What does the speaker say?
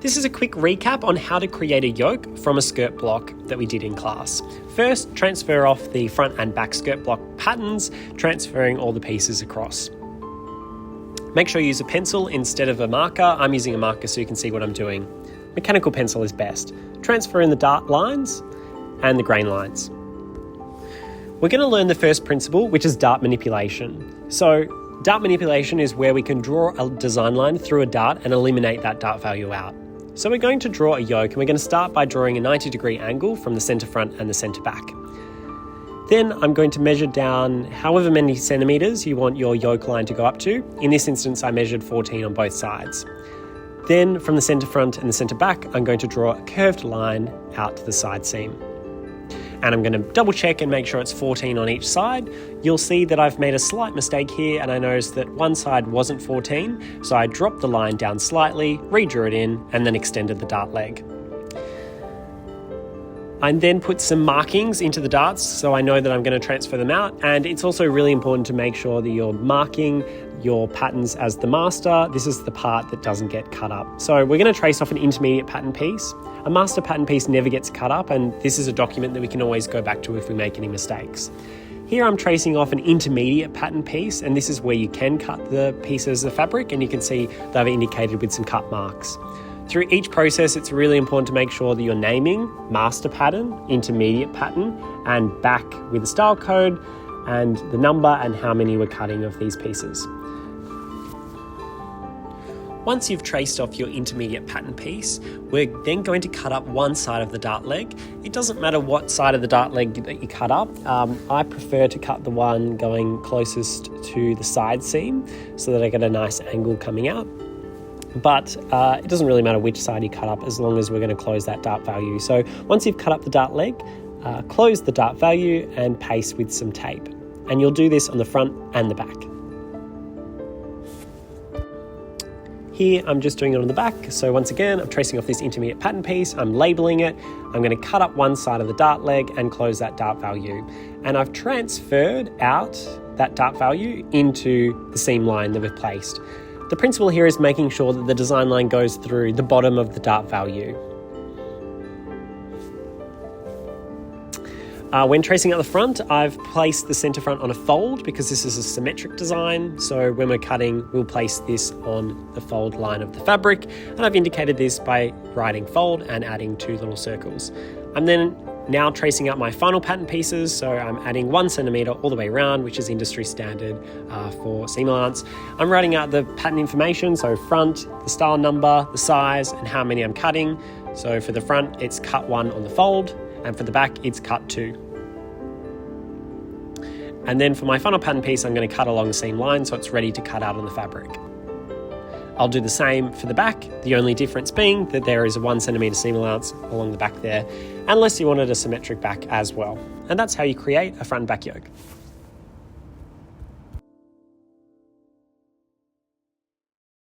This is a quick recap on how to create a yoke from a skirt block that we did in class. First, transfer off the front and back skirt block patterns, transferring all the pieces across. Make sure you use a pencil instead of a marker. I'm using a marker so you can see what I'm doing. Mechanical pencil is best. Transfer in the dart lines and the grain lines. We're going to learn the first principle, which is dart manipulation. So, dart manipulation is where we can draw a design line through a dart and eliminate that dart value out. So we're going to draw a yoke, and we're going to start by drawing a 90-degree angle from the centre front and the centre back. Then I'm going to measure down however many centimetres you want your yoke line to go up to. In this instance, I measured 14 on both sides. Then from the centre front and the centre back, I'm going to draw a curved line out to the side seam. And I'm going to double check and make sure it's 14 on each side. You'll see that I've made a slight mistake here, and I noticed that one side wasn't 14, so I dropped the line down slightly, redrew it in, and then extended the dart leg. I then put some markings into the darts so I know that I'm going to transfer them out, and it's also really important to make sure that you're marking your patterns as the master. This is the part that doesn't get cut up. So we're going to trace off an intermediate pattern piece. A master pattern piece never gets cut up, and this is a document that we can always go back to if we make any mistakes. Here I'm tracing off an intermediate pattern piece, and this is where you can cut the pieces of fabric, and you can see that I've indicated with some cut marks. Through each process, it's really important to make sure that you're naming master pattern, intermediate pattern, and back with a style code and the number and how many we're cutting of these pieces. Once you've traced off your intermediate pattern piece, we're then going to cut up one side of the dart leg. It doesn't matter what side of the dart leg that you cut up. I prefer to cut the one going closest to the side seam so that I get a nice angle coming out. But it doesn't really matter which side you cut up as long as we're going to close that dart value. So once you've cut up the dart leg, close the dart value and paste with some tape. And you'll do this on the front and the back. Here I'm just doing it on the back, so once again I'm tracing off this intermediate pattern piece, I'm labelling it, I'm going to cut up one side of the dart leg and close that dart value. And I've transferred out that dart value into the seam line that we've placed. The principle here is making sure that the design line goes through the bottom of the dart value. When tracing out the front, I've placed the centre front on a fold because this is a symmetric design. So when we're cutting, we'll place this on the fold line of the fabric. And I've indicated this by writing fold and adding 2 little circles. I'm then now tracing out my final pattern pieces. So I'm adding 1 centimetre all the way around, which is industry standard for seam allowance. I'm writing out the pattern information. So front, the style number, the size, and how many I'm cutting. So for the front, it's cut 1 on the fold. And for the back, it's cut 2. And then for my final pattern piece, I'm going to cut along the seam line so it's ready to cut out on the fabric. I'll do the same for the back, the only difference being that there is a 1 centimetre seam allowance along the back there, unless you wanted a symmetric back as well. And that's how you create a front and back yoke.